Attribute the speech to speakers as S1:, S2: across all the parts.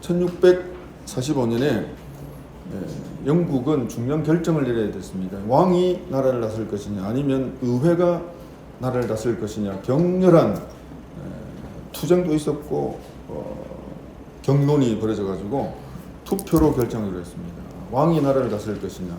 S1: 1645년에 영국은 중요한 결정을 내려야 됐습니다. 왕이 나라를 다스릴 것이냐 아니면 의회가 나라를 다스릴 것이냐. 격렬한 투쟁도 있었고 경론이 벌어져 가지고 투표로 결정을 했습니다. 왕이 나라를 다스릴 것이냐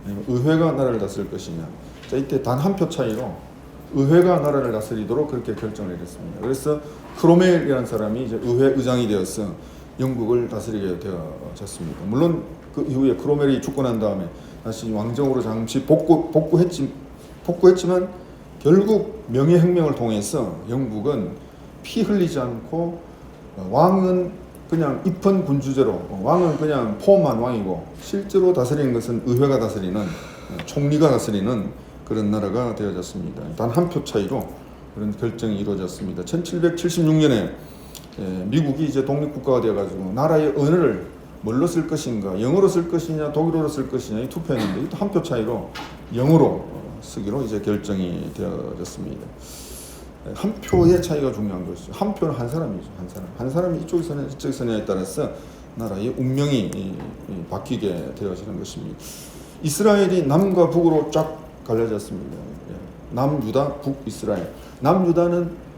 S1: 아니면 의회가 나라를 다스릴 것이냐. 자, 이때 단 한 표 차이로 의회가 나라를 다스리도록 그렇게 결정을 했습니다. 그래서 크로멜이라는 사람이 이제 의회 의장이 되어서 영국을 다스리게 되어졌습니다. 물론 그 이후에 크로멜이 죽고 난 다음에 다시 왕정으로 잠시 복구했지만 결국 명예혁명을 통해서 영국은 피 흘리지 않고 왕은 그냥 입헌 군주제로 왕은 그냥 폼만 왕이고 실제로 다스리는 것은 의회가 다스리는 총리가 다스리는 그런 나라가 되어졌습니다. 단 한 표 차이로 그런 결정이 이루어졌습니다. 1776년에 미국이 이제 독립국가가 되어가지고 나라의 언어를 뭘로 쓸 것인가, 영어로 쓸 것이냐, 독일어로 쓸 것이냐 이 투표했는데 또 한 표 차이로 영어로 쓰기로 이제 결정이 되어졌습니다. 한 표의 차이가 중요한 것이죠. 한 표는 한 사람이죠. 한 사람이 이쪽에서는 이쪽에서냐에 따라서 나라의 운명이 바뀌게 되어지는 것입니다. 이스라엘이 남과 북으로 쫙 갈라졌습니다. 남유다, 북이스라엘. 남유다는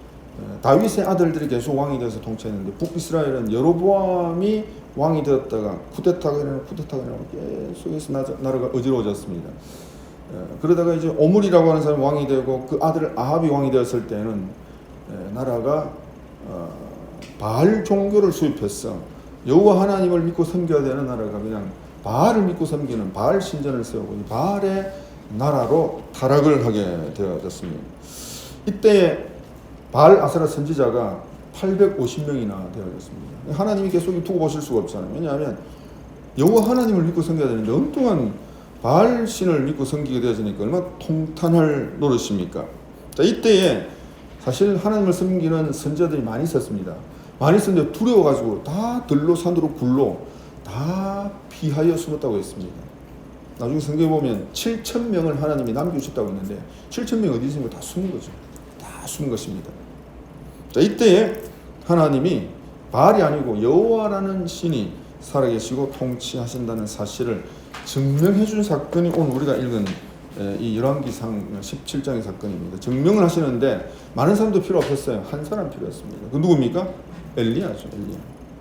S1: 다윗의 아들들이 계속 왕이 되어서 통치했는데 북이스라엘은 여로보암이 왕이 되었다가 쿠데타가 일어나고 계속해서 나라가 어지러워졌습니다. 그러다가 이제 오므리라고 하는 사람이 왕이 되고 그 아들 아합이 왕이 되었을 때는 나라가 바알 종교를 수입했어. 여호와 하나님을 믿고 섬겨야 되는 나라가 그냥 바알을 믿고 섬기는 바알 신전을 세우고 이 바알의 나라로 타락을 하게 되어졌습니다. 이때 바알 아세라 선지자가 850명이나 되어졌습니다. 하나님이 계속 두고 보실 수가 없잖아요. 왜냐하면 여호와 하나님을 믿고 섬겨야 되는데 엉뚱한 바알 신을 믿고 섬기게 되어지니까 얼마나 통탄할 노릇입니까? 자, 이때에 사실 하나님을 섬기는 선지자들이 많이 있었습니다. 많이 있었는데 두려워가지고 다 들로 산으로 굴로 다 피하여 숨었다고 했습니다. 나중에 성경에 보면 7,000명을 하나님이 남겨주셨다고 했는데 7,000명 어디 있습니까? 다 숨은 거죠. 다 숨은 것입니다. 자, 이때에 하나님이 바알이 아니고 여호와라는 신이 살아계시고 통치하신다는 사실을 증명해 준 사건이 오늘 우리가 읽은 이 열왕기상 17장의 사건입니다. 증명을 하시는데 많은 사람도 필요 없었어요. 한 사람 필요했습니다. 그 누굽니까? 엘리야죠.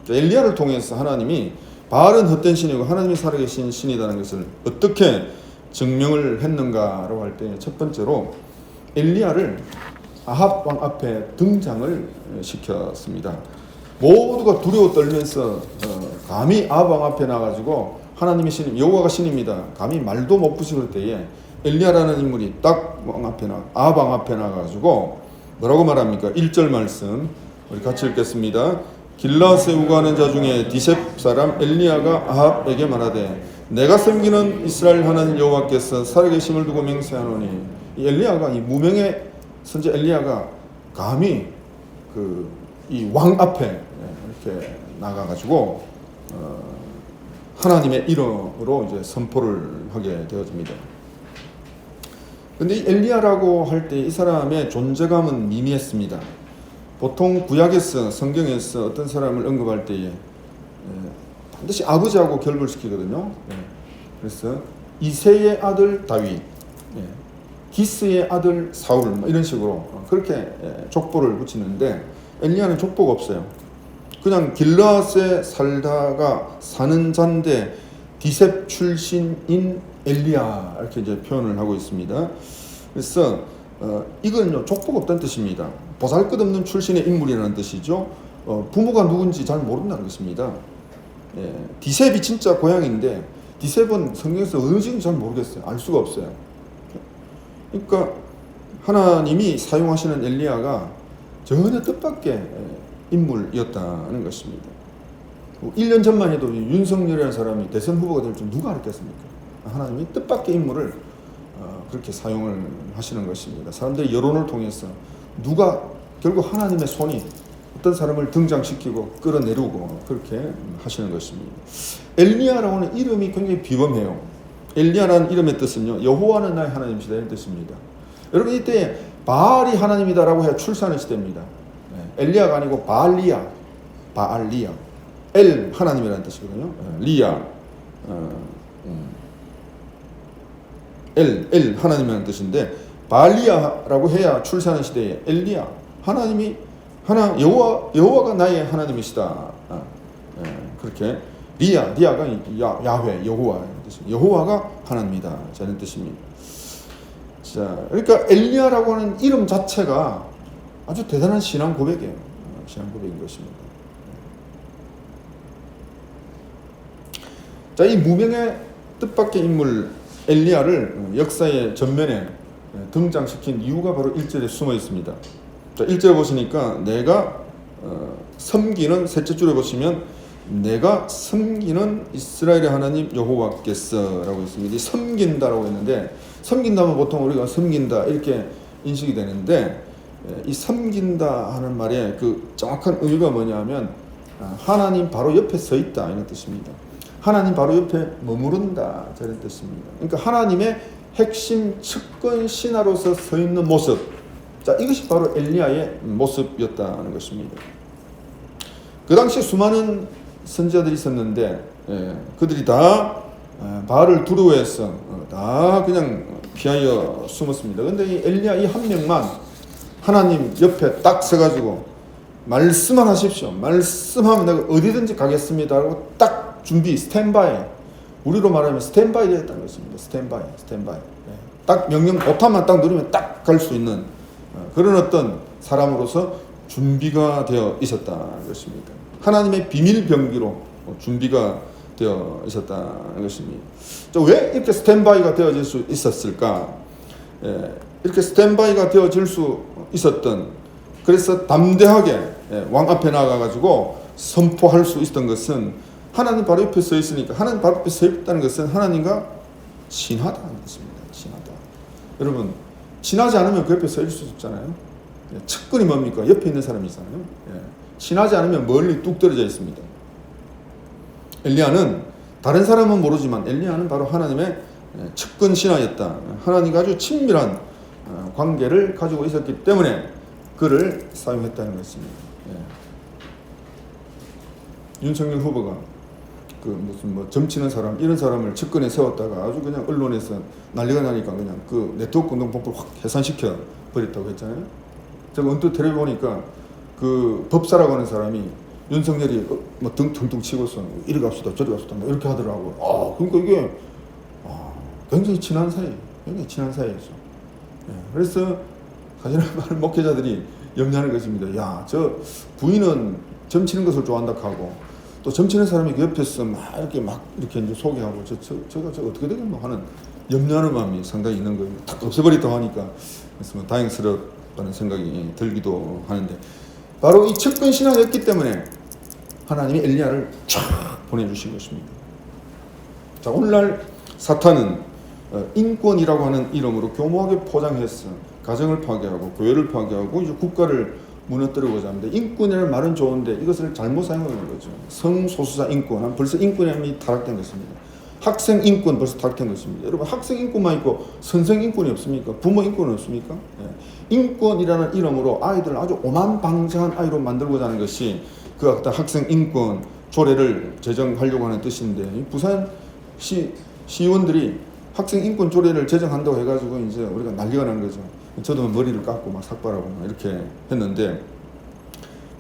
S1: 엘리야를 통해서 하나님이 바알은 헛된 신이고 하나님이 살아계신 신이라는 것을 어떻게 증명을 했는가라고 할 때 첫 번째로 엘리야를 아합 왕 앞에 등장을 시켰습니다. 모두가 두려워 떨면서 감히 아합 왕 앞에 나가지고 하나님이 신, 여호와가 신입니다. 감히 말도 못 붙일 때에 엘리야라는 인물이 딱 아합 왕 앞에 나가지고 뭐라고 말합니까? 1절 말씀 우리 같이 읽겠습니다. 길라앗에 우거하는 자 중에 디셉 사람 엘리야가 아합에게 말하되 내가 섬기는 이스라엘 하나님 여호와께서 살아계심을 두고 맹세하노니 이 엘리야가 이 무명의 선지 엘리야가 감히 이 왕 앞에 이렇게 나가가지고 하나님의 이름으로 이제 선포를 하게 되어집니다. 근데 이 엘리야라고 할 때 이 사람의 존재감은 미미했습니다. 보통 구약에서 성경에서 어떤 사람을 언급할 때에 반드시 아버지하고 결부시키거든요. 그래서 이새의 아들 다윗, 기스의 아들 사울 이런 식으로 그렇게 족보를 붙이는데 엘리야는 족보가 없어요. 그냥 길라앗에 살다가 사는 자인데 디셉 출신인 엘리야 이렇게 이제 표현을 하고 있습니다. 그래서 이건 족보가 없다는 뜻입니다. 보잘것없는 출신의 인물이라는 뜻이죠. 부모가 누군지 잘 모른다는 것입니다. 디셉이 진짜 고향인데 디셉은 성경에서 어느 지인지 잘 모르겠어요. 알 수가 없어요. 그러니까 하나님이 사용하시는 엘리야가 전혀 뜻밖의 인물이었다는 것입니다. 1년 전만 해도 윤석열이라는 사람이 대선 후보가 될 줄 누가 알았겠습니까? 하나님이 뜻밖의 인물을 그렇게 사용을 하시는 것입니다. 사람들의 여론을 통해서 누가 결국 하나님의 손이 어떤 사람을 등장시키고 끌어내리고 그렇게 하시는 것입니다. 엘리야라고 하는 이름이 굉장히 비범해요. 엘리야라는 이름의 뜻은요, 여호와는 나의 하나님이시다 이런 뜻입니다. 여러분 이때 바알이 하나님이다라고 해야 출산의 시대입니다. 엘리야가 아니고 바알리야. 엘 하나님이라는 뜻이거든요. 리아 엘 하나님이라는 뜻인데 발리아라고 해야 출세하는 시대에 엘리야 하나님이 여호와가 나의 하나님이시다. 그렇게 리아가 야훼 여호와의 뜻. 여호와가 하나님이다. 저는 뜻입니다. 자, 그러니까 엘리야라고 하는 이름 자체가 아주 대단한 신앙 고백이에요. 신앙 고백인 것입니다. 자, 이 무명의 뜻밖의 인물 엘리야를 역사의 전면에 등장시킨 이유가 바로 1절에 숨어 있습니다. 자, 1절 보시니까 내가 섬기는 셋째 줄에 보시면 내가 섬기는 이스라엘의 하나님 여호와께서 라고 있습니다. 섬긴다라고 했는데 섬긴다면 보통 우리가 섬긴다 이렇게 인식이 되는데 이 섬긴다 하는 말의 그 정확한 의미가 뭐냐면 하나님 바로 옆에 서 있다 이런 뜻입니다. 하나님 바로 옆에 머무른다 저런 뜻입니다. 그러니까 하나님의 핵심 측근 신하로서 서 있는 모습, 자 이것이 바로 엘리야의 모습이었다는 것입니다. 그 당시 수많은 선지자들이 있었는데 그들이 다 바알을 두려워해서 다 그냥 피하여 숨었습니다. 그런데 이 엘리야 이 한 명만 하나님 옆에 딱 서가지고 말씀만 하십시오. 말씀하면 내가 어디든지 가겠습니다 하고 딱 준비 스탠바이, 우리로 말하면 스탠바이 되었다는 것입니다. 스탠바이. 딱 명령 보탄만 딱 누르면 딱 갈 수 있는 그런 어떤 사람으로서 준비가 되어 있었다는 것입니다. 하나님의 비밀 병기로 준비가 되어 있었다는 것입니다. 왜 이렇게 스탠바이가 되어질 수 있었을까? 이렇게 스탠바이가 되어질 수 있었던, 그래서 담대하게 왕 앞에 나가가지고 선포할 수 있었던 것은 하나님 바로 옆에 서 있으니까, 하나님 바로 옆에 서 있다는 것은 하나님과 친하다는 것입니다. 친하다. 여러분, 친하지 않으면 그 옆에 서 있을 수 없잖아요. 측근이 뭡니까? 옆에 있는 사람이잖아요. 친하지 않으면 멀리 뚝 떨어져 있습니다. 엘리야는 다른 사람은 모르지만 엘리야는 바로 하나님의 측근 신하였다. 하나님과 아주 친밀한 관계를 가지고 있었기 때문에 그를 사용했다는 것입니다. 윤석열 후보가 그 무슨 뭐 점치는 사람 이런 사람을 측근에 세웠다가 아주 그냥 언론에서 난리가 나니까 그냥 그 네트워크 운동본부를 확 해산시켜 버렸다고 했잖아요. 제가 언뜻 텔레비 보니까 그 법사라고 하는 사람이 윤석열이 뭐 둥둥 치고서 이리 갑시다 저리 갑시다 뭐 이렇게 하더라고요. 그러니까 이게 굉장히 친한 사이였죠. 그래서 사실은 많은 목회자들이 염려하는 것입니다. 야, 저 부인은 점치는 것을 좋아한다 하고 또 점치는 사람이 그 옆에서 막 이렇게 이제 소개하고 저가 어떻게 되겠노 하는 염려하는 마음이 상당히 있는 거예요. 딱 없애버렸다고 하니까 그래서 뭐 다행스럽다는 생각이 들기도 하는데, 바로 이 측근 신앙이었기 때문에 하나님이 엘리야를 쫙 보내주신 것입니다. 자, 오늘날 사탄은 인권이라고 하는 이름으로 교묘하게 포장해서 가정을 파괴하고 교회를 파괴하고 이제 국가를 무너뜨리고자 합니다. 인권이라는 말은 좋은데 이것을 잘못 사용하는 거죠. 성소수자 인권, 벌써 인권이 타락된 것입니다. 학생 인권 벌써 타락된 것입니다. 여러분, 학생 인권만 있고 선생 인권이 없습니까? 부모 인권은 없습니까? 인권이라는 이름으로 아이들을 아주 오만방자한 아이로 만들고자 하는 것이 그 어떤 학생 인권 조례를 제정하려고 하는 뜻인데, 부산 시의원들이 학생 인권 조례를 제정한다고 해가지고 이제 우리가 난리가 난 거죠. 저도 머리를 깎고 막 삭발하고 막 이렇게 했는데,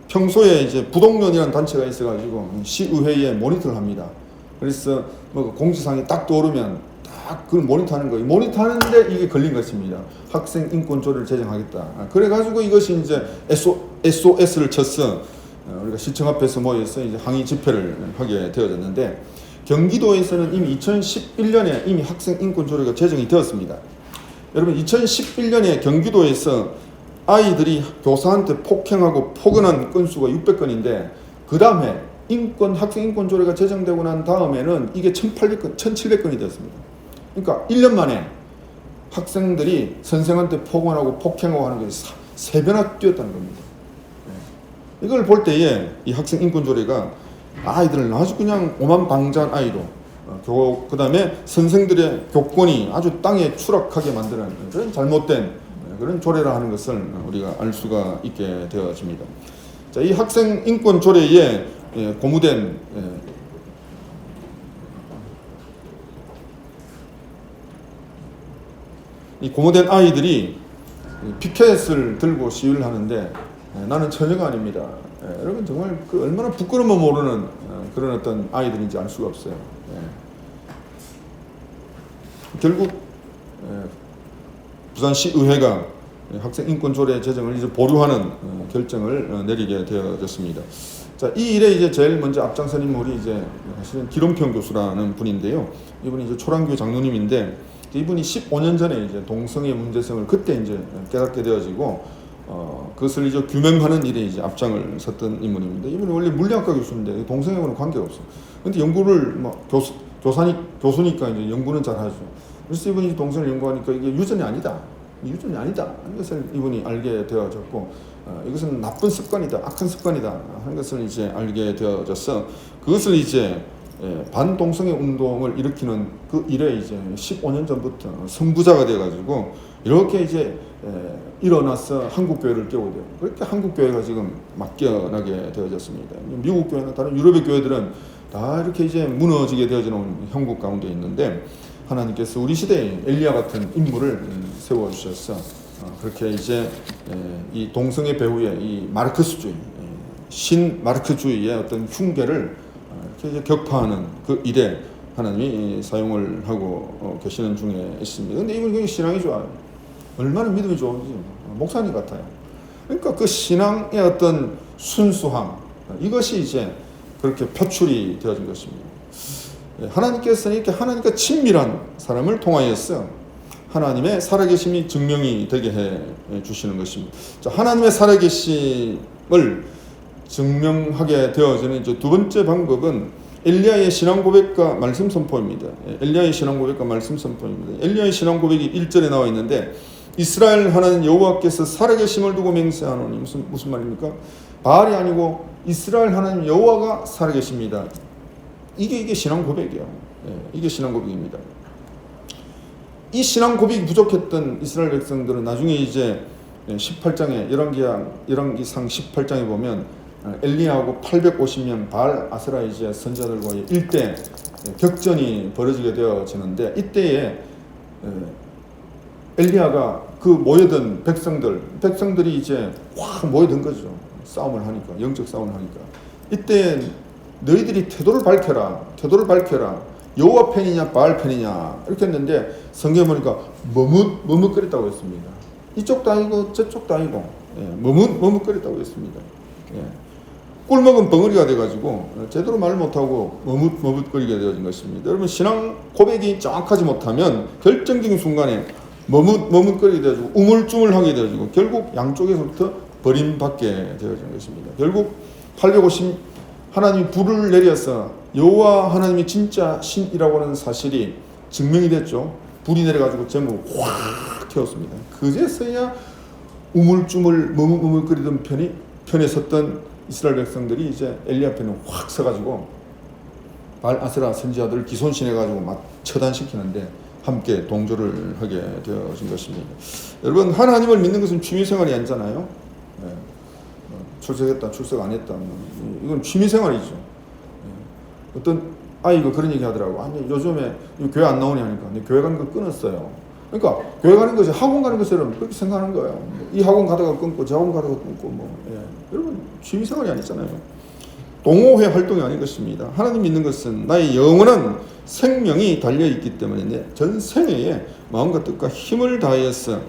S1: 평소에 이제 부동련이라는 단체가 있어가지고 시의회에 모니터를 합니다. 그래서 뭐 공지사항이 딱 떠오르면 딱 그걸 모니터하는 거예요. 모니터하는데 이게 걸린 것입니다. 학생 인권 조례를 제정하겠다. 그래가지고 이것이 이제 SOS를 쳤어. 우리가 시청 앞에서 모여서 이제 항의 집회를 하게 되어졌는데, 경기도에서는 이미 2011년에 이미 학생 인권 조례가 제정이 되었습니다. 여러분, 2011년에 경기도에서 아이들이 교사한테 폭행하고 폭언한 건수가 600건인데 그 다음에 학생 인권 조례가 제정되고 난 다음에는 이게 1700건이 되었습니다. 그러니까 1년 만에 학생들이 선생한테 폭언하고 폭행하고 하는 것이 3배나 뛰었다는 겁니다. 이걸 볼 때에 이 학생 인권 조례가 아이들을 아주 그냥 오만방자한 아이로, 그 다음에 선생들의 교권이 아주 땅에 추락하게 만드는 그런 잘못된 그런 조례라 하는 것을 우리가 알 수가 있게 되어집니다. 자, 이 학생 인권 조례에 고무된 이 고무된 아이들이 피켓을 들고 시위를 하는데 나는 처녀가 아닙니다. 여러분 정말 그 얼마나 부끄러움을 모르는 그런 어떤 아이들인지 알 수가 없어요. 결국 부산시의회가 학생 인권 조례 제정을 이제 보류하는 결정을 내리게 되어졌습니다. 자, 이 일에 이제 제일 먼저 앞장선 인물이 이제 사실은 기론평 교수라는 분인데요. 이분이 이제 초랑교회 장로님인데 이분이 15년 전에 이제 동성애 문제성을 그때 이제 깨닫게 되어지고 그것을 이제 규명하는 일에 이제 앞장을 섰던 인물입니다. 이분이 원래 물리학과 교수인데 동성애와는 관계가 없어. 근데 연구를 뭐 교수니까 이제 연구는 잘 하죠. 그래서 이분이 동성애를 연구하니까 이게 유전이 아니다. 유전이 아니다 하는 것을 이분이 알게 되어졌고 이것은 나쁜 습관이다, 악한 습관이다 하는 것을 이제 알게 되어져서 그것을 이제 반동성애 운동을 일으키는 그 일에 이제 15년 전부터 선부자가 돼가지고 이렇게 이제 일어나서 한국교회를 깨우게 돼요. 그렇게 한국교회가 지금 맡겨나게 되어졌습니다. 미국 교회나 다른 유럽의 교회들은 다 이렇게 이제 무너지게 되어지는 형국 가운데 있는데 하나님께서 우리 시대에 엘리야 같은 인물을 세워주셔서 그렇게 이제 이 동성애 배후의 이 마르크스주의, 신 마르크주의의 어떤 흉계를 이렇게 이제 격파하는 그 일에 하나님이 사용을 하고 계시는 중에 있습니다. 근데 이분이 굉장히 신앙이 좋아요. 얼마나 믿음이 좋은지 목사님 같아요. 그러니까 그 신앙의 어떤 순수함 이것이 이제 그렇게 표출이 되어진 것입니다. 하나님께서는 이렇게 하나님과 친밀한 사람을 통하여서 하나님의 살아계심이 증명이 되게 해 주시는 것입니다. 자, 하나님의 살아계심을 증명하게 되어지는 이제 두 번째 방법은 엘리야의 신앙 고백과 말씀 선포입니다. 엘리야의 신앙 고백과 말씀 선포입니다. 엘리야의 신앙 고백이 1절에 나와 있는데 이스라엘 하나님 여호와께서 살아계심을 두고 맹세하노니 무슨 말입니까? 바알이 아니고 이스라엘 하나님 여호와가 살아계십니다. 이게 신앙 고백이에요. 이게 신앙 고백입니다. 이 신앙 고백이 부족했던 이스라엘 백성들은 나중에 이제 18장에 열왕기상 18장에 보면 엘리야하고 850명 바알 아스라 이제 선자들과의 일대 격전이 벌어지게 되어지는데 이때에 엘리야가 그 모여든 백성들이 이제 확 모여든 거죠. 싸움을 하니까 영적 싸움을 하니까 이때 너희들이 태도를 밝혀라. 여호와 편이냐 바알 편이냐 이렇게 했는데 성경에 보니까 머뭇거렸다고 했습니다. 이쪽도 아니고 저쪽도 아니고 머뭇거렸다고 했습니다. 꿀먹은 벙어리가 돼가지고 제대로 말 못하고 머뭇거리게 되어진 것입니다. 여러분 신앙 고백이 정확하지 못하면 결정적인 순간에 머뭇거리게 되어지고 우물쭈물하게 되어지고 결국 양쪽에서부터 버림받게 되어진 것입니다. 결국 850 하나님이 불을 내려서 여호와 하나님이 진짜 신이라고 하는 사실이 증명이 됐죠. 불이 내려가지고 전부 확 태웠습니다. 그제서야 우물쭈물 머뭇거리던 편에 섰던 이스라엘 백성들이 이제 엘리야 편에 확 서가지고 바알 아세라 선지자들을 기손신해가지고 막 처단시키는데 함께 동조를 하게 되어진 것입니다. 여러분 하나님을 믿는 것은 취미생활이 아니잖아요. 출석했다 출석 안 했다 이건 취미생활이죠. 어떤 아이가 그런 얘기 하더라고. 아니 요즘에 교회 안 나오니 하니까 근데 교회 가는 거 끊었어요. 그러니까 교회 가는 것이 학원 가는 것처럼 그렇게 생각하는 거예요. 이 학원 가다가 끊고 저 학원 가다가 끊고 여러분 취미생활이 아니잖아요. 동호회 활동이 아닌 것입니다. 하나님 믿는 것은 나의 영원한 생명이 달려있기 때문에 전 생애에 마음과 뜻과 힘을 다해서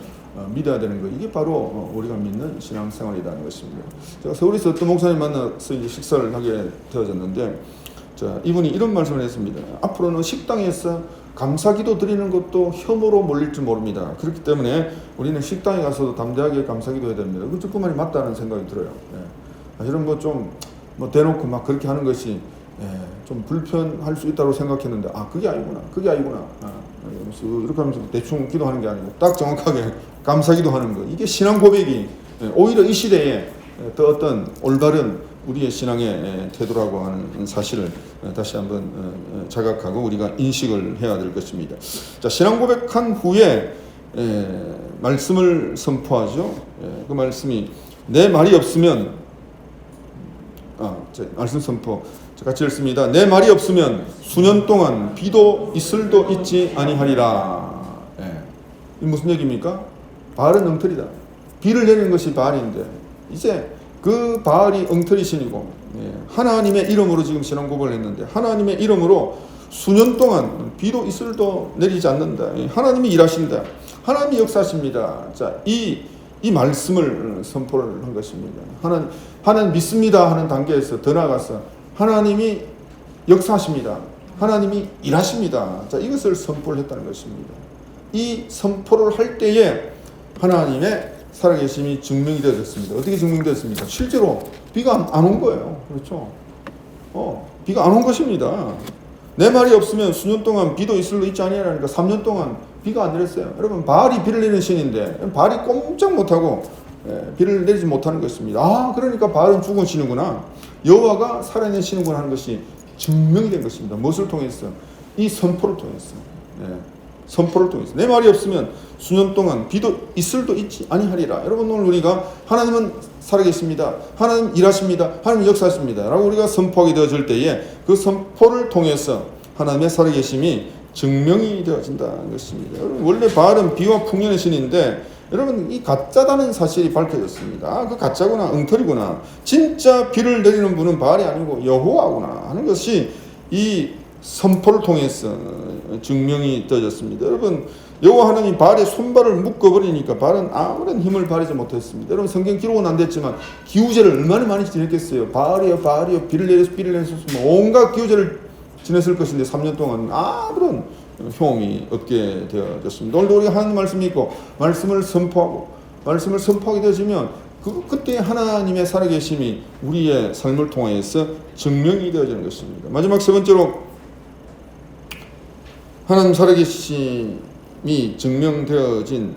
S1: 믿어야 되는 거. 이게 바로 우리가 믿는 신앙생활이라는 것입니다. 제가 서울에서 어떤 목사님 만나서 이제 식사를 하게 되어졌는데 자, 이분이 이런 말씀을 했습니다. 앞으로는 식당에서 감사기도 드리는 것도 혐오로 몰릴 줄 모릅니다. 그렇기 때문에 우리는 식당에 가서도 담대하게 감사기도 해야 됩니다. 그 말이 맞다는 생각이 들어요. 사실은 뭐 대놓고 막 그렇게 하는 것이 좀 불편할 수 있다고 생각했는데 그게 아니구나. 이렇게 하면서 대충 기도하는 게 아니고 딱 정확하게 감사기도 하는 것. 이게 신앙 고백이 오히려 이 시대에 더 어떤 올바른 우리의 신앙의 태도라고 하는 사실을 다시 한번 자각하고 우리가 인식을 해야 될 것입니다. 자, 신앙 고백한 후에 말씀을 선포하죠. 그 말씀이 내 말이 없으면 말씀 선포 같이 읽습니다. 내 말이 없으면 수년 동안 비도 이슬도 있지 아니하리라. 이 무슨 얘기입니까? 바알은 엉터리다. 비를 내리는 것이 바알인데 이제 그 바알이 엉터리 신이고 하나님의 이름으로 지금 신앙 고백을 했는데 하나님의 이름으로 수년 동안 비도 이슬도 내리지 않는다. 하나님이 일하신다. 하나님이 역사하십니다. 자, 이 말씀을 선포를 한 것입니다. 하나님 믿습니다 하는 단계에서 더 나아가서 하나님이 역사하십니다. 하나님이 일하십니다. 자, 이것을 선포를 했다는 것입니다. 이 선포를 할 때에 하나님의 살아계심이 증명이 되어졌습니다. 어떻게 증명되었습니까? 실제로 비가 안 온 거예요. 그렇죠? 비가 안 온 것입니다. 내 말이 없으면 수년 동안 비도 이슬도 있지 아니하니까 3년 동안 비가 안 내렸어요. 여러분, 바알이 비를 내리는 신인데 바알이 꼼짝 못하고 비를 내리지 못하는 것입니다. 그러니까 바알은 죽은 신이구나. 여호와가 살아있는 신이구나 하는 것이 증명이 된 것입니다. 무엇을 통해서? 이 선포를 통해서. 선포를 통해서. 내 말이 없으면 수년 동안 비도 이슬도 있지 아니하리라. 여러분, 오늘 우리가 하나님은 살아계십니다. 하나님 일하십니다. 하나님 역사하십니다. 라고 우리가 선포하게 되어질 때에 그 선포를 통해서 하나님의 살아계심이 증명이 되어진다는 것입니다. 여러분, 원래 바알은 비와 풍년의 신인데 여러분, 이 가짜다는 사실이 밝혀졌습니다. 그 가짜구나, 엉터리구나. 진짜 비를 내리는 분은 바알이 아니고 여호와구나 하는 것이 이 선포를 통해서 증명이 되어졌습니다. 여러분, 여호와 하나님이 바알의 손발을 묶어버리니까 바알은 아무런 힘을 발휘하지 못했습니다. 여러분, 성경 기록은 안 됐지만 기우제를 얼마나 많이 지냈겠어요. 바알이여 비를 내려서 온갖 기우제를 지냈을 것인데 3년 동안 아무런 효험이 없게 되어졌습니다. 오늘도 우리가 하나님 말씀이 있고 말씀을 선포하게 되어지면 그때 하나님의 살아계심이 우리의 삶을 통해서 증명이 되어지는 것입니다. 마지막 세 번째로 하나님 살아계심이 증명되어진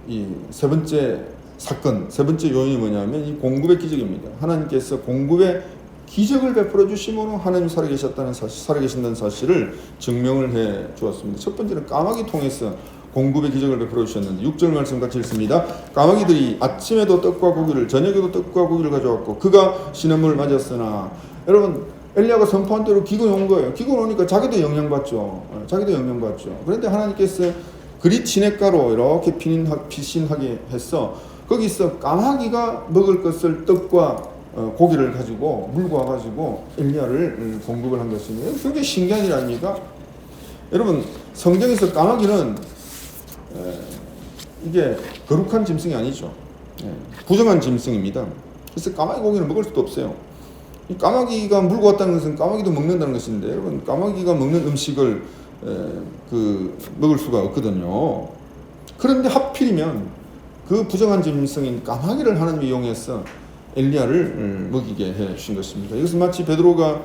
S1: 이 세 번째 사건, 세 번째 요인이 뭐냐면 이 공급의 기적입니다. 하나님께서 공급의 기적을 베풀어 주심으로 하나님 살아계신다는 사실을 증명을 해 주었습니다. 첫 번째는 까마귀 통해서 공급의 기적을 베풀어 주셨는데 6절 말씀 같이 읽습니다. 까마귀들이 아침에도 떡과 고기를 저녁에도 떡과 고기를 가져왔고 그가 시냇물을 맞았으나 여러분 엘리야가 선포한 대로 기근이 온 거예요. 기근이 오니까 자기도 영향받죠. 그런데 하나님께서 그리 진액가로 이렇게 피신하게 해서 거기서 까마귀가 먹을 것을 떡과 고기를 가지고 물고 와가지고 엘리야를 공급을 한 것입니다. 굉장히 신기한 일 아닙니까? 여러분, 성경에서 까마귀는 이게 거룩한 짐승이 아니죠. 부정한 짐승입니다. 그래서 까마귀 고기는 먹을 수도 없어요. 이 까마귀가 물고 왔다는 것은 까마귀도 먹는다는 것인데 여러분, 까마귀가 먹는 음식을 먹을 수가 없거든요. 그런데 하필이면 그 부정한 짐승인 까마귀를 하나님이 이용해서 엘리야를 먹이게 해 주신 것입니다. 이것은 마치 베드로가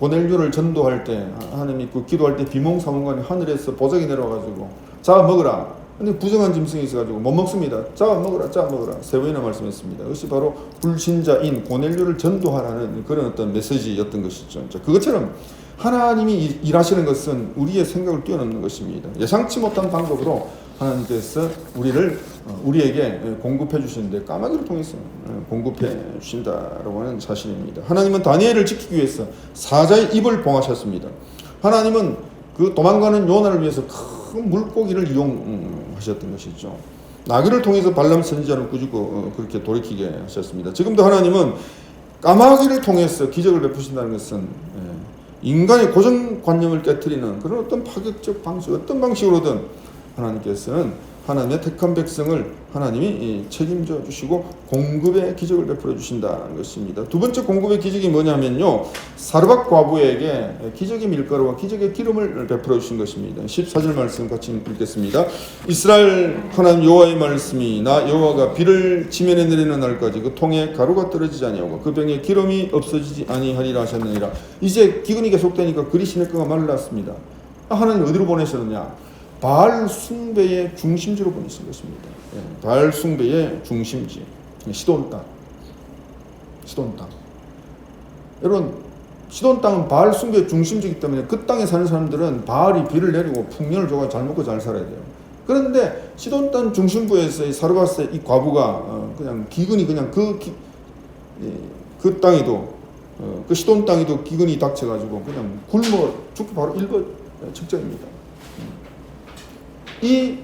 S1: 고넬료를 전도할 때 하나님이 기도할 때 비몽사몽간에 하늘에서 보석이 내려와가지고 잡아 먹으라. 근데 부정한 짐승이 있어가지고 못 먹습니다. 잡아 먹으라 세 번이나 말씀했습니다. 이것이 바로 불신자인 고넬료를 전도하라는 그런 어떤 메시지였던 것이죠. 그것처럼 하나님이 일하시는 것은 우리의 생각을 뛰어넘는 것입니다. 예상치 못한 방법으로 하나님께서 우리에게 공급해 주시는데 까마귀를 통해서 공급해 주신다라고 하는 사실입니다. 하나님은 다니엘을 지키기 위해서 사자의 입을 봉하셨습니다. 하나님은 그 도망가는 요나를 위해서 큰 물고기를 이용하셨던 것이죠. 나귀를 통해서 발람 선지자를 꾸짖고 그렇게 돌이키게 하셨습니다. 지금도 하나님은 까마귀를 통해서 기적을 베푸신다는 것은 인간의 고정관념을 깨트리는 그런 어떤 파격적 방식, 어떤 방식으로든 하나님께서는 하나님의 택한 백성을 하나님이 책임져 주시고 공급의 기적을 베풀어 주신다는 것입니다. 두 번째 공급의 기적이 뭐냐면요, 사르밧 과부에게 기적의 밀가루와 기적의 기름을 베풀어 주신 것입니다. 14절 말씀 같이 읽겠습니다. 이스라엘 하나님 여호와의 말씀이 나 여호와가 비를 지면에 내리는 날까지 그 통에 가루가 떨어지지 아니하고 그 병에 기름이 없어지지 아니하리라 하셨느니라. 이제 기근이 계속되니까 그리 시냇가가 말랐습니다. 하나님 어디로 보내셨느냐? 바알 숭배의 중심지로 보내신 것입니다. 바알 숭배의 중심지, 시돈 땅. 여러분, 시돈 땅은 바알 숭배의 중심지이기 때문에 그 땅에 사는 사람들은 바알이 비를 내리고 풍년을 줘가 잘 먹고 잘 살아야 돼요. 그런데 시돈 땅 중심부에서 이 사르밧의 이 과부가 그냥 기근이 그냥 그 땅에도 그 시돈 땅에도 기근이 닥쳐가지고 그냥 굶어 죽기 바로 일거 직전입니다. 이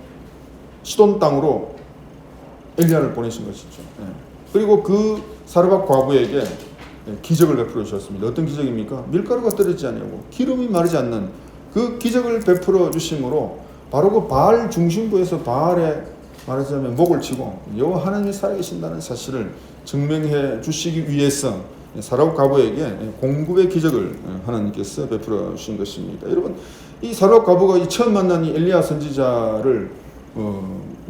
S1: 시돈 땅으로 엘리야를 보내신 것이죠. 그리고 그 사르밧 과부에게 기적을 베풀어 주셨습니다. 어떤 기적입니까? 밀가루가 떨어지지 않냐고 기름이 마르지 않는 그 기적을 베풀어 주심으로 바로 그 바알 중심부에서 바알에 말하자면 목을 치고 여호와 하나님이 살아계신다는 사실을 증명해 주시기 위해서 사르밧 과부에게 공급의 기적을 하나님께서 베풀어 주신 것입니다. 여러분, 이 사르밧 과부가 처음 만난 이 엘리야 선지자를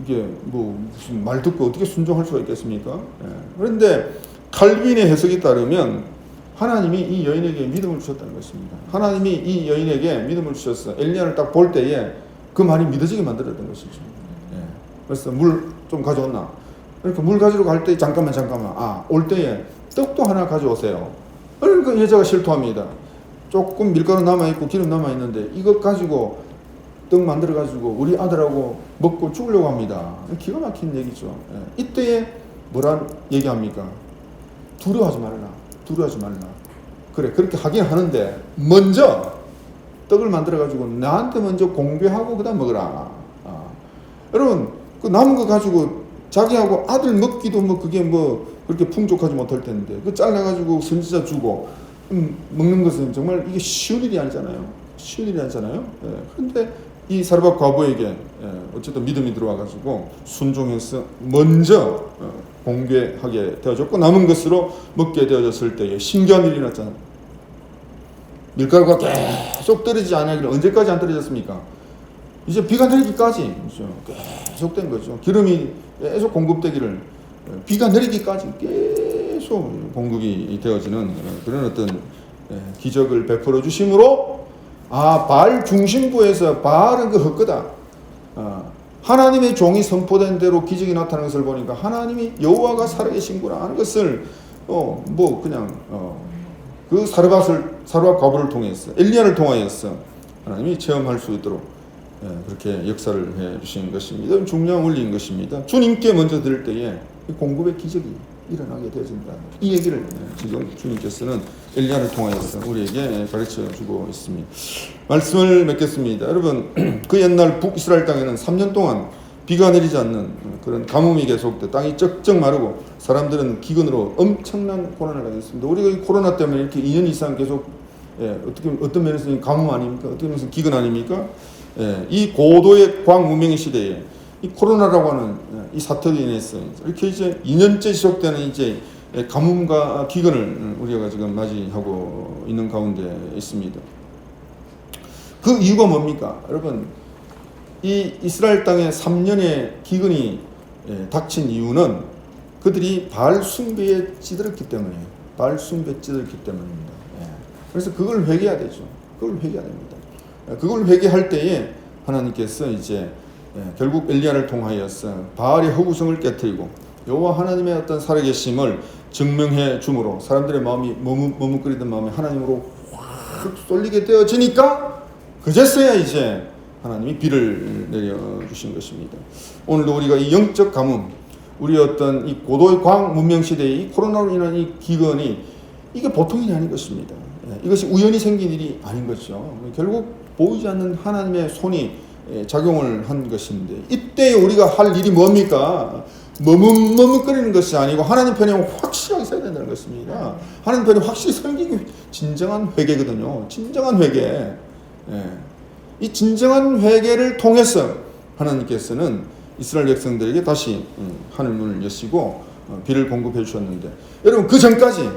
S1: 이게 뭐 무슨 말 듣고 어떻게 순종할 수가 있겠습니까? 그런데 칼빈의 해석에 따르면 하나님이 이 여인에게 믿음을 주셨다는 것입니다. 하나님이 이 여인에게 믿음을 주셔서 엘리야를 딱 볼 때에 그 말이 믿어지게 만들었던 것이죠. 그래서 물 좀 가져왔나? 그러니까 물 가지러 갈 때 잠깐만 올 때에 떡도 하나 가져오세요. 그러니까 여자가 실토합니다. 조금 밀가루 남아있고 기름 남아있는데 이것 가지고 떡 만들어가지고 우리 아들하고 먹고 죽으려고 합니다. 기가 막힌 얘기죠. 이때에 뭐라 얘기합니까? 두려워하지 말라. 그래, 그렇게 하긴 하는데 먼저 떡을 만들어가지고 나한테 먼저 공개하고 그 다음 먹으라. 여러분, 그 남은 거 가지고 자기하고 아들 먹기도 뭐 그게 뭐 그렇게 풍족하지 못할 텐데 그 잘라가지고 선지자 주고 먹는 것은 정말 이게 쉬운 일이 아니잖아요. 그런데 이 사르밧 과부에게 어쨌든 믿음이 들어와가지고 순종해서 먼저 공개하게 되어졌고 남은 것으로 먹게 되어졌을 때에 신기한 일이 났잖아요. 밀가루가 계속 떨어지지 않았길래 언제까지 안 떨어졌습니까? 이제 비가 내리기까지 계속 된 거죠. 기름이 계속 공급되기를 비가 내리기까지 계속 공급이 되어지는 그런 어떤 기적을 베풀어 주심으로 바알 중심부에서 바알은 그 헛거다. 하나님의 종이 선포된 대로 기적이 나타나는 것을 보니까 하나님이 여호와가 살아계신구나 하는 것을 그 사르밧 과부를 통해서 엘리야를 통하여서 하나님이 체험할 수 있도록 그렇게 역사를 해 주신 것입니다. 중요한 원리인 것입니다. 주님께 먼저 드릴 때에 공급의 기적이 일어나게 되어진다. 이 얘기를 지금 주님께서는 엘리야를 통하여서 우리에게 가르쳐 주고 있습니다. 말씀을 맺겠습니다. 여러분, 그 옛날 북이스라엘 땅에는 3년 동안 비가 내리지 않는 그런 가뭄이 계속돼 땅이 쩍쩍 마르고 사람들은 기근으로 엄청난 고난을 당했습니다. 우리가 이 코로나 때문에 이렇게 2년 이상 계속 어떤 면에서는 가뭄 아닙니까? 어떤 면에서는 기근 아닙니까? 이 고도의 광무명의 시대에 이 코로나라고 하는 이 사태로 인해서 이렇게 이제 2년째 지속되는 이제 가뭄과 기근을 우리가 지금 맞이하고 있는 가운데 있습니다. 그 이유가 뭡니까? 여러분, 이 이스라엘 땅에 3년의 기근이 닥친 이유는 그들이 바알 숭배에 찌들었기 때문이에요. 바알 숭배에 찌들었기 때문입니다. 그래서 그걸 회개해야 되죠. 그걸 회개해야 됩니다. 그걸 회개할 때에 하나님께서 이제 결국 엘리야를 통하여서 바알의 허구성을 깨뜨리고 여호와 하나님의 어떤 살아계심을 증명해 주므로 사람들의 마음이 머뭇거리던 마음이 하나님으로 확 쏠리게 되어지니까 그제서야 이제 하나님이 비를 내려주신 것입니다. 오늘도 우리가 이 영적 가뭄, 우리 어떤 이 고도의 광 문명 시대의 이 코로나로 인한 이 기근이 이게 보통이 아닌 것입니다. 이것이 우연히 생긴 일이 아닌 것이죠. 결국 보이지 않는 하나님의 손이 작용을 한 것인데 이때 우리가 할 일이 뭡니까? 머뭇거리는 것이 아니고 하나님 편에 확실하게 서야 된다는 것입니다. 하나님 편에 확실히 서는 게 진정한 회개거든요. 진정한 회개. 이 진정한 회개를 통해서 하나님께서는 이스라엘 백성들에게 다시 하늘 문을 여시고 비를 공급해 주셨는데 여러분 그 전까지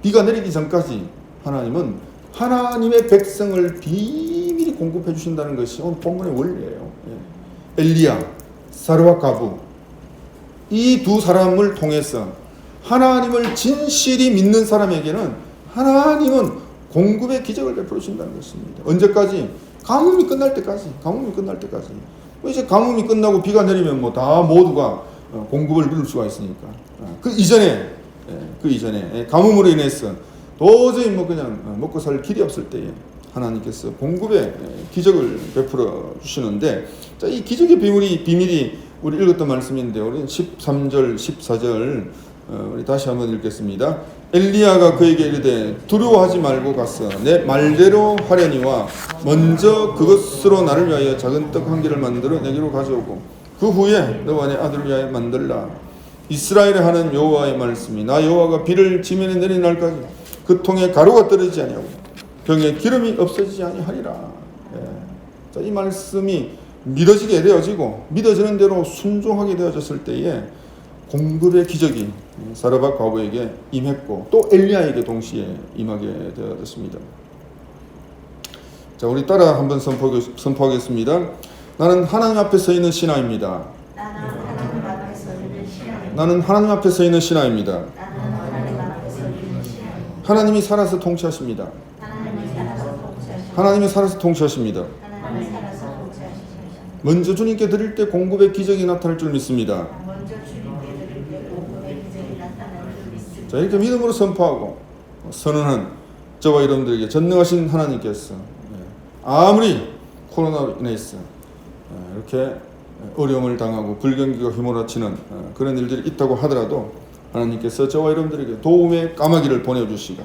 S1: 비가 내리기 전까지 하나님은 하나님의 백성을 비밀히 공급해 주신다는 것이 오늘 본문의 원리예요. 엘리야, 사르밧 과부 이 두 사람을 통해서 하나님을 진실이 믿는 사람에게는 하나님은 공급의 기적을 베풀어 주신다는 것입니다. 언제까지? 가뭄이 끝날 때까지. 이제 가뭄이 끝나고 비가 내리면 뭐 다 모두가 공급을 누릴 수가 있으니까. 그 이전에 가뭄으로 인해서 도저히 뭐 그냥 먹고 살 길이 없을 때에 하나님께서 공급의 기적을 베풀어 주시는데, 자, 이 기적의 비밀이 우리 읽었던 말씀인데, 우리 13절, 14절 우리 다시 한번 읽겠습니다. 엘리야가 그에게 이르되 두려워하지 말고 가서 내 말대로 하려니와 먼저 그것으로 나를 위하여 작은 떡 한 개를 만들어 내게로 가져오고 그 후에 너와 내 아들을 위하여 만들라. 이스라엘에 하는 여호와의 말씀이 나 여호와가 비를 지면에 내린 날까지 그 통에 가루가 떨어지지 아니하고 병에 기름이 없어지지 아니하리라. 자, 이 말씀이 믿어지게 되어지고 믿어지는 대로 순종하게 되어졌을 때에 공급의 기적이 사르밧 과부에게 임했고 또 엘리야에게 동시에 임하게 되었습니다. 자, 우리 따라 한번 선포하겠습니다. 나는 하나님 앞에 서 있는 신하입니다. 나는 하나님 앞에 서 있는 신하입니다. 하나님이 살아서 통치하십니다. 하나님이 살아서 통치하십니다. 먼저 주님께 드릴 때 공급의 기적이 나타날 줄 믿습니다. 자, 이렇게 믿음으로 선포하고 선언한 저와 여러분들에게 전능하신 하나님께서 아무리 코로나로 인해서 이렇게 어려움을 당하고 불경기가 휘몰아치는 그런 일들이 있다고 하더라도 하나님께서 저와 여러분들에게 도움의 까마귀를 보내주시고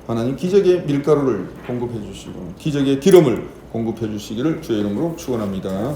S1: 하나님 기적의 밀가루를 공급해 주시고 기적의 기름을 공급해 주시기를 주의 이름으로 축원합니다.